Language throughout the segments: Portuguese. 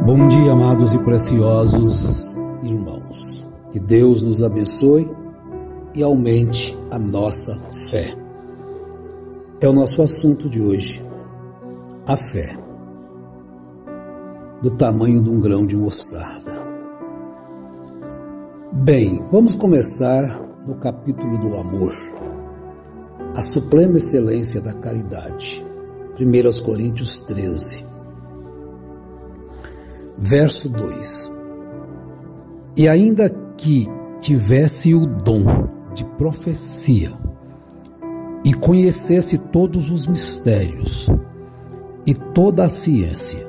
Bom dia, amados e preciosos irmãos. Que Deus nos abençoe e aumente a nossa fé. É o nosso assunto de hoje, a fé, do tamanho de um grão de mostarda. Bem, vamos começar no capítulo do amor, a suprema excelência da caridade. 1 Coríntios 13. Verso 2: E ainda que tivesse o dom de profecia e conhecesse todos os mistérios e toda a ciência,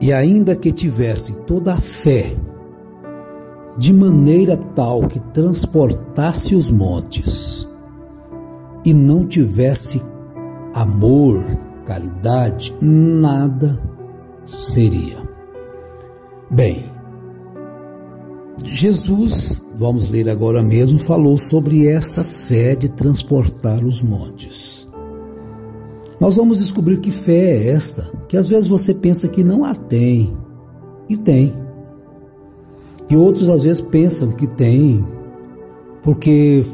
e ainda que tivesse toda a fé, de maneira tal que transportasse os montes, e não tivesse amor, caridade, nada seria. Bem, Jesus, vamos ler agora mesmo, falou sobre esta fé de transportar os montes. Nós vamos descobrir que fé é esta, que às vezes você pensa que não a tem, e tem. E outros às vezes pensam que tem, porque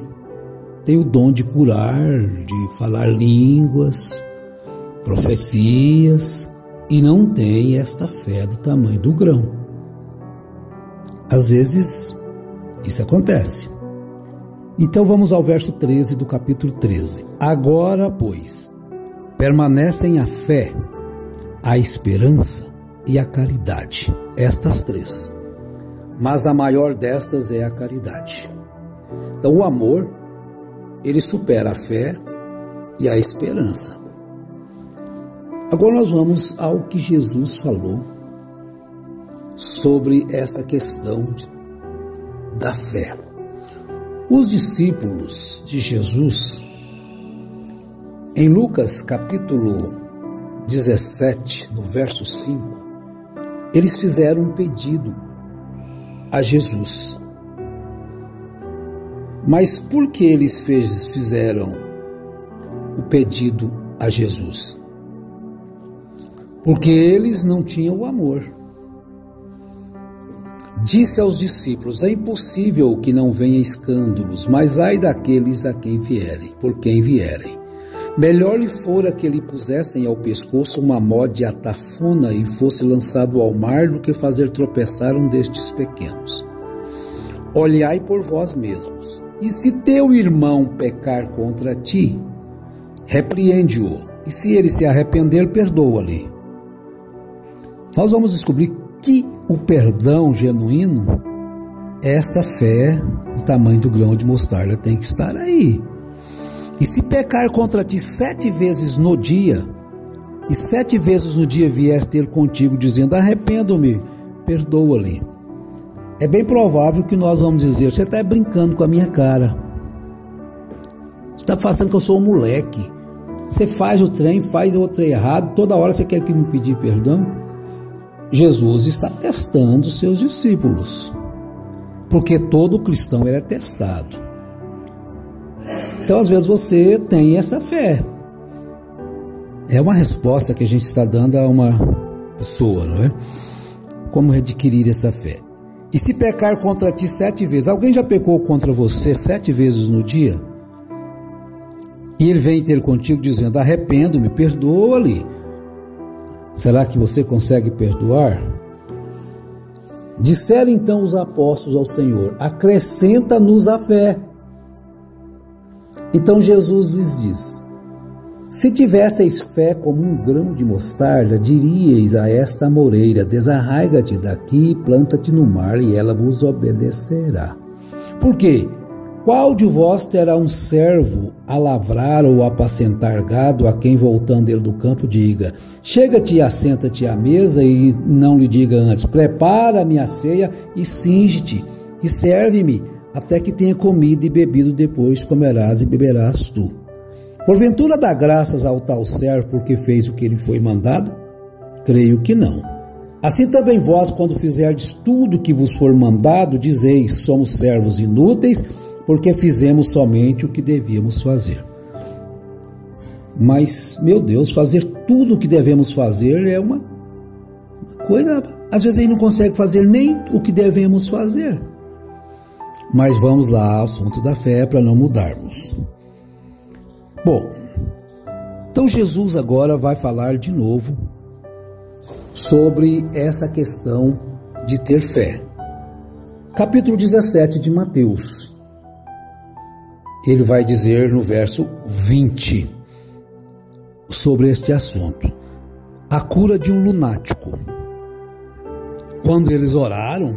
tem o dom de curar, de falar línguas, profecias, e não tem esta fé do tamanho do grão. Às vezes, isso acontece. Então vamos ao verso 13 do capítulo 13. Agora, pois, permanecem a fé, a esperança e a caridade. Estas três. Mas a maior destas é a caridade. Então o amor, ele supera a fé e a esperança. Agora nós vamos ao que Jesus falou sobre essa questão da fé. Os discípulos de Jesus, em Lucas capítulo 17, no verso 5, eles fizeram um pedido a Jesus. Mas por que eles fizeram o pedido a Jesus? Porque eles não tinham o amor. Disse aos discípulos: é impossível que não venha escândalos, mas ai daqueles a quem vierem, por quem vierem. Melhor lhe fora que lhe pusessem ao pescoço uma mó de atafona e fosse lançado ao mar do que fazer tropeçar um destes pequenos. Olhai por vós mesmos, e se teu irmão pecar contra ti, repreende-o, e se ele se arrepender, perdoa-lhe. Nós vamos descobrir que o perdão genuíno, esta fé, o tamanho do grão de mostarda, tem que estar aí. E se pecar contra ti 7 vezes no dia, e 7 vezes no dia vier ter contigo dizendo: arrependo-me, perdoa-lhe. É bem provável que nós vamos dizer: você está brincando com a minha cara. Você está fazendo que eu sou um moleque. Você faz o trem, faz o trem errado, toda hora você quer que me pedir perdão? Jesus está testando os seus discípulos, porque todo cristão é testado. Então, às vezes, você tem essa fé. É uma resposta que a gente está dando a uma pessoa, não é? Como adquirir essa fé? E se pecar contra ti 7 vezes, alguém já pecou contra você 7 vezes no dia? E ele vem ter contigo dizendo: arrependo-me, perdoa-lhe. Será que você consegue perdoar? Disseram então os apóstolos ao Senhor: acrescenta-nos a fé. Então Jesus lhes diz: se tivesseis fé como um grão de mostarda, diríeis a esta amoreira: desarraiga-te daqui e planta-te no mar, e ela vos obedecerá. Por quê? Qual de vós terá um servo a lavrar ou apacentar gado, a quem, voltando ele do campo, diga: chega-te e assenta-te à mesa, e não lhe diga antes: prepara-me a ceia e cinge-te e serve-me, até que tenha comido e bebido, depois comerás e beberás tu. Porventura dá graças ao tal servo porque fez o que lhe foi mandado? Creio que não. Assim também vós, quando fizerdes tudo o que vos for mandado, dizeis: somos servos inúteis, porque fizemos somente o que devíamos fazer. Mas, meu Deus, fazer tudo o que devemos fazer é uma coisa às vezes a gente não consegue fazer nem o que devemos fazer. Mas vamos lá ao assunto da fé para não mudarmos. Bom, então Jesus agora vai falar de novo sobre essa questão de ter fé. Capítulo 17 de Mateus. Ele vai dizer no verso 20 sobre este assunto. A cura de um lunático. Quando eles oraram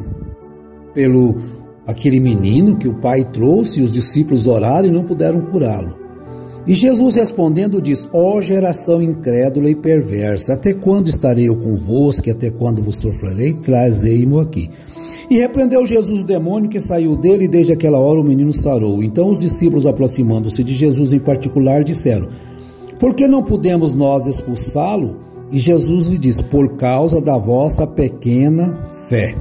pelo aquele menino que o pai trouxe, os discípulos oraram e não puderam curá-lo. E Jesus respondendo diz: ó geração incrédula e perversa, até quando estarei eu convosco, até quando vos sofrerei? Trazei-mo aqui. E repreendeu Jesus o demônio que saiu dele, e desde aquela hora o menino sarou. Então os discípulos, aproximando-se de Jesus em particular, disseram: por que não podemos nós expulsá-lo? E Jesus lhe disse: por causa da vossa pequena fé.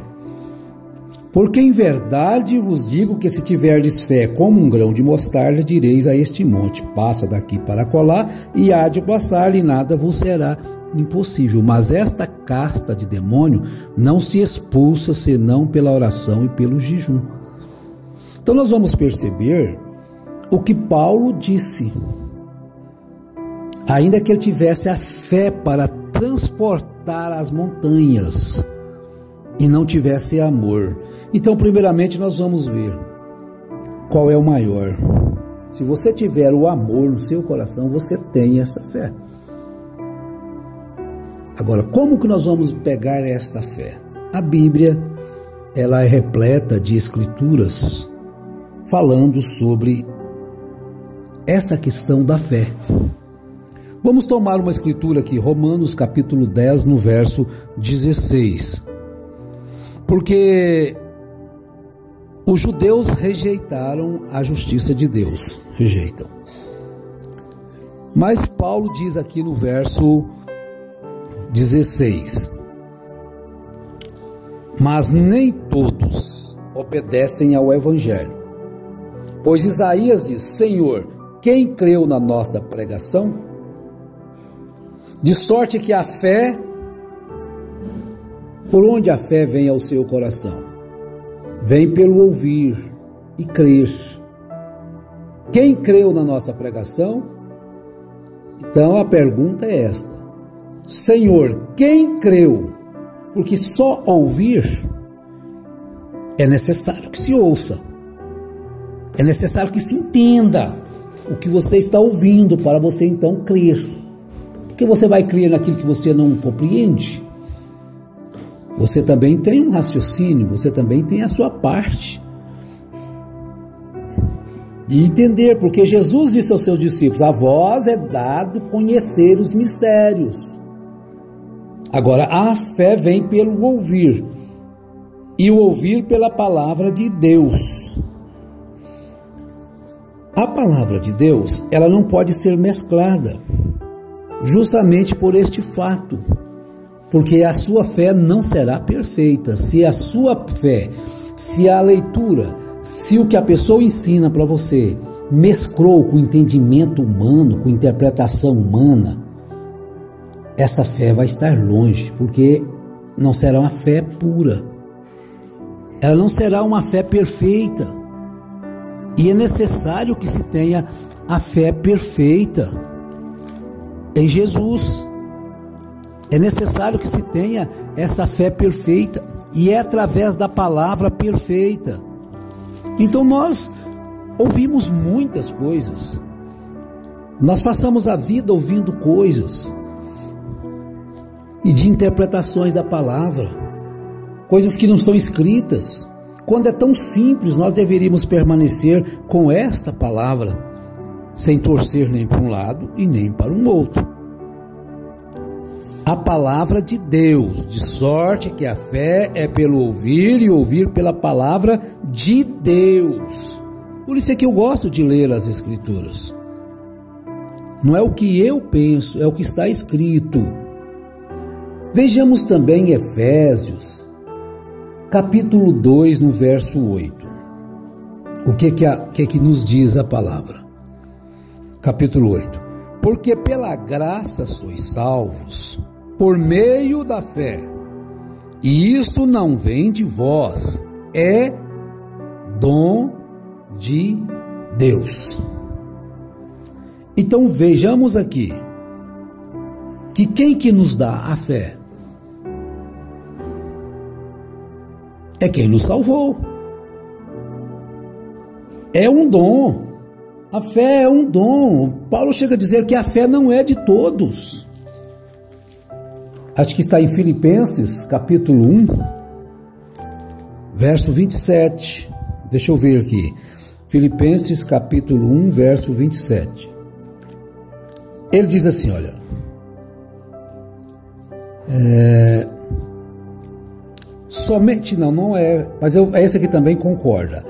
Porque em verdade vos digo que se tiverdes fé como um grão de mostarda, direis a este monte: passa daqui para acolá, e há de passar, e nada vos será impossível. Mas esta casta de demônio não se expulsa senão pela oração e pelo jejum. Então nós vamos perceber o que Paulo disse. Ainda que ele tivesse a fé para transportar as montanhas e não tivesse amor. Então, primeiramente, nós vamos ver qual é o maior. Se você tiver o amor no seu coração, você tem essa fé. Agora, como que nós vamos pegar esta fé? A Bíblia, ela é repleta de escrituras falando sobre essa questão da fé. Vamos tomar uma escritura aqui, Romanos capítulo 10, no verso 16. Porque os judeus rejeitaram a justiça de Deus, rejeitam. Mas Paulo diz aqui no verso 16: mas nem todos obedecem ao evangelho. Pois Isaías diz: Senhor, quem creu na nossa pregação? De sorte que a fé, por onde a fé vem ao seu coração? Vem pelo ouvir e crer. Quem creu na nossa pregação? Então a pergunta é esta: Senhor, quem creu? Porque só ouvir é necessário que se ouça. É necessário que se entenda o que você está ouvindo para você então crer. Porque você vai crer naquilo que você não compreende. Você também tem um raciocínio, você também tem a sua parte de entender, porque Jesus disse aos seus discípulos: a vós é dado conhecer os mistérios. Agora, a fé vem pelo ouvir, e o ouvir pela palavra de Deus. A palavra de Deus, ela não pode ser mesclada, justamente por este fato, porque a sua fé não será perfeita. Se a sua fé, se a leitura, se o que a pessoa ensina para você mesclou com o entendimento humano, com interpretação humana, essa fé vai estar longe, porque não será uma fé pura, ela não será uma fé perfeita. E é necessário que se tenha a fé perfeita em Jesus. É necessário que se tenha essa fé perfeita, e é através da palavra perfeita. Então nós ouvimos muitas coisas, nós passamos a vida ouvindo coisas e de interpretações da palavra, coisas que não estão escritas. Quando é tão simples, nós deveríamos permanecer com esta palavra, sem torcer nem para um lado e nem para um outro. A palavra de Deus, de sorte que a fé é pelo ouvir e ouvir pela palavra de Deus. Por isso é que eu gosto de ler as Escrituras. Não é o que eu penso, é o que está escrito. Vejamos também Efésios, capítulo 2, no verso 8. O que nos diz a palavra? Capítulo 8. Porque pela graça sois salvos, por meio da fé. E isto não vem de vós, é dom de Deus. Então vejamos aqui, que quem que nos dá a fé? É quem nos salvou. É um dom. A fé é um dom. Paulo chega a dizer que a fé não é de todos. Acho que está em Filipenses, capítulo 1, verso 27. Deixa eu ver aqui. Filipenses, capítulo 1, verso 27. Ele diz assim, olha. Somente, não é, mas esse aqui também concorda.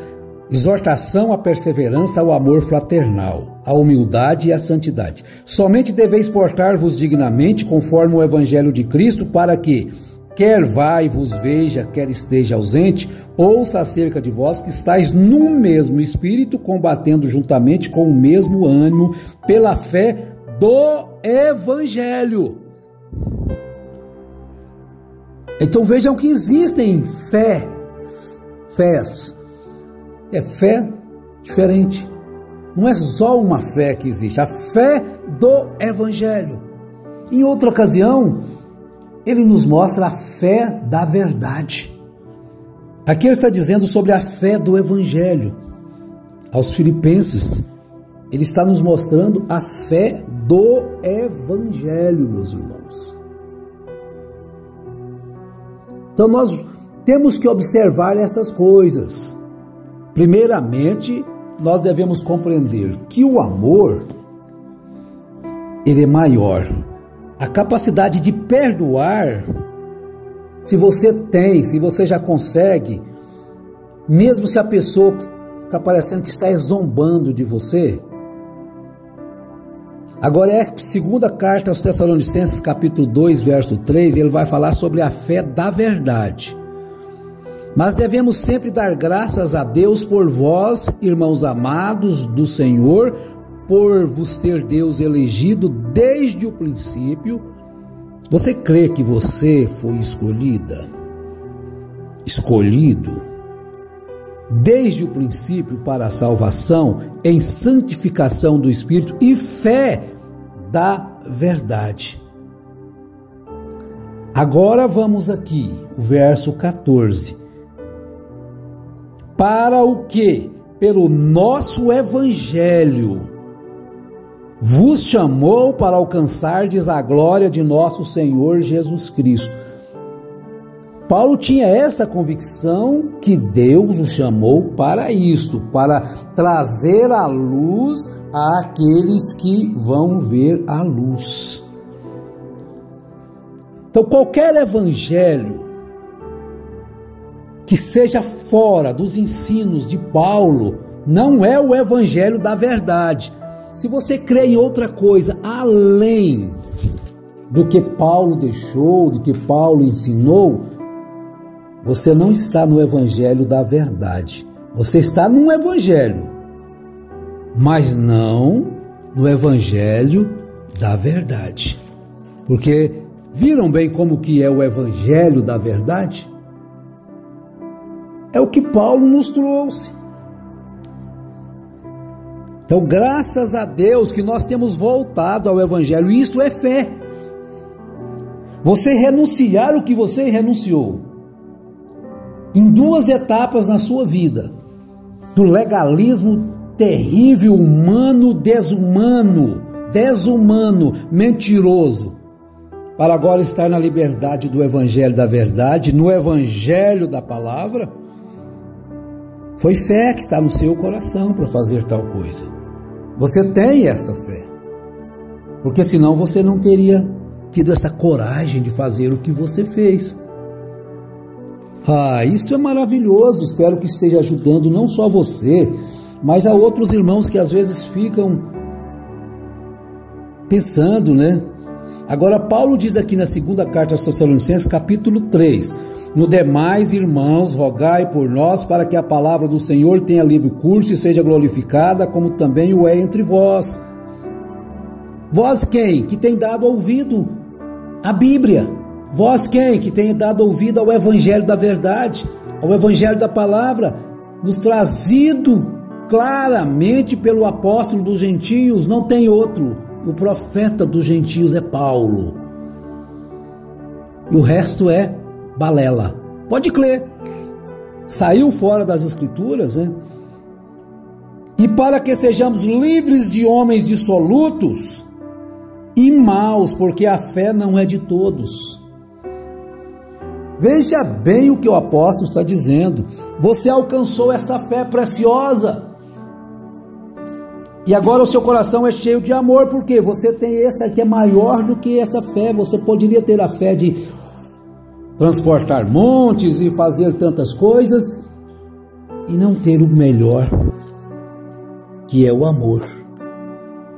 Exortação à perseverança, ao amor fraternal, à humildade e à santidade. Somente deveis portar-vos dignamente conforme o evangelho de Cristo, para que, quer vá e vos veja, quer esteja ausente, ouça acerca de vós que estáis no mesmo espírito, combatendo juntamente com o mesmo ânimo, pela fé do evangelho. Então vejam que existem fés. É fé diferente. Não é só uma fé que existe, a fé do evangelho. Em outra ocasião, ele nos mostra a fé da verdade. Aqui ele está dizendo sobre a fé do evangelho. Aos Filipenses, ele está nos mostrando a fé do evangelho, meus irmãos. Então nós temos que observar estas coisas. Primeiramente, nós devemos compreender que o amor, ele é maior. A capacidade de perdoar, se você tem, se você já consegue, mesmo se a pessoa ficar parecendo que está zombando de você. Agora é segunda carta aos Tessalonicenses, capítulo 2, verso 3, ele vai falar sobre a fé da verdade. Mas devemos sempre dar graças a Deus por vós, irmãos amados do Senhor, por vos ter Deus elegido desde o princípio. Você crê que você foi escolhido desde o princípio para a salvação, em santificação do Espírito e fé da verdade. Agora vamos aqui, o verso 14. Para o que, pelo nosso evangelho, vos chamou para alcançardes a glória de nosso Senhor Jesus Cristo. Paulo tinha esta convicção que Deus o chamou para isto, para trazer a luz àqueles que vão ver a luz. Então, qualquer evangelho que seja fora dos ensinos de Paulo não é o evangelho da verdade. Se você crê em outra coisa além do que Paulo deixou, do que Paulo ensinou, você não está no evangelho da verdade. Você está num evangelho, mas não no evangelho da verdade. Porque viram bem como que é o evangelho da verdade? É o que Paulo nos trouxe. Então, graças a Deus que nós temos voltado ao evangelho. Isso é fé. Você renunciar o que você renunciou em duas etapas na sua vida: do legalismo terrível, humano, desumano, mentiroso, para agora estar na liberdade do evangelho da verdade, no evangelho da palavra. Foi fé que está no seu coração para fazer tal coisa. Você tem esta fé, porque senão você não teria tido essa coragem de fazer o que você fez. Isso é maravilhoso. Espero que esteja ajudando não só você, mas a outros irmãos que às vezes ficam pensando, né? Agora Paulo diz aqui na segunda carta aos Tessalonicenses, capítulo 3: no demais, irmãos, rogai por nós para que a palavra do Senhor tenha livre curso e seja glorificada, como também o é entre vós. Vós quem? Que tem dado ouvido à Bíblia. Vós quem? Que tem dado ouvido ao evangelho da verdade, ao evangelho da palavra, nos trazido claramente pelo apóstolo dos gentios, não tem outro. O profeta dos gentios é Paulo. E o resto é balela. Pode crer. Saiu fora das escrituras, né? E para que sejamos livres de homens dissolutos e maus, porque a fé não é de todos. Veja bem o que o apóstolo está dizendo. Você alcançou essa fé preciosa. E agora o seu coração é cheio de amor, porque você tem essa que é maior do que essa fé. Você poderia ter a fé de transportar montes e fazer tantas coisas e não ter o melhor, que é o amor.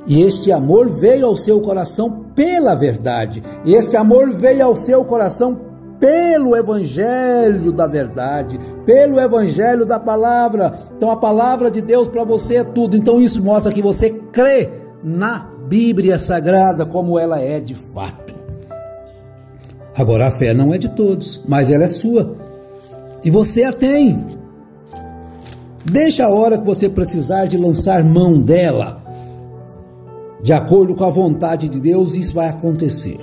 E este amor veio ao seu coração pela verdade. E este amor veio ao seu coração pelo evangelho da verdade, pelo evangelho da palavra. Então a palavra de Deus para você é tudo. Então isso mostra que você crê na Bíblia Sagrada como ela é de fato. Agora a fé não é de todos, mas ela é sua. E você a tem. Deixa a hora que você precisar de lançar mão dela, de acordo com a vontade de Deus, isso vai acontecer.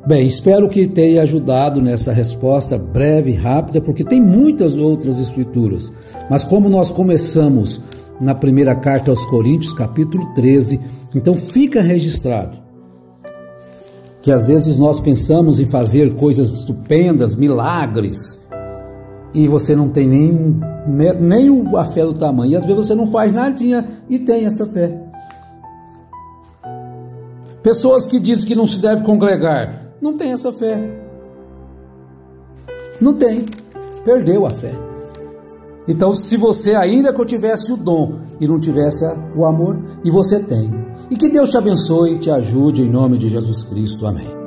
Bem, espero que tenha ajudado nessa resposta breve e rápida, porque tem muitas outras escrituras. Mas como nós começamos na primeira carta aos Coríntios, capítulo 13, então fica registrado que às vezes nós pensamos em fazer coisas estupendas, milagres, e você não tem nem a fé do tamanho. E às vezes você não faz nadinha e tem essa fé. Pessoas que dizem que não se deve congregar, não tem essa fé. Não tem. Perdeu a fé. Então, se você ainda que eu tivesse o dom e não tivesse o amor, e você tem. E que Deus te abençoe e te ajude em nome de Jesus Cristo. Amém.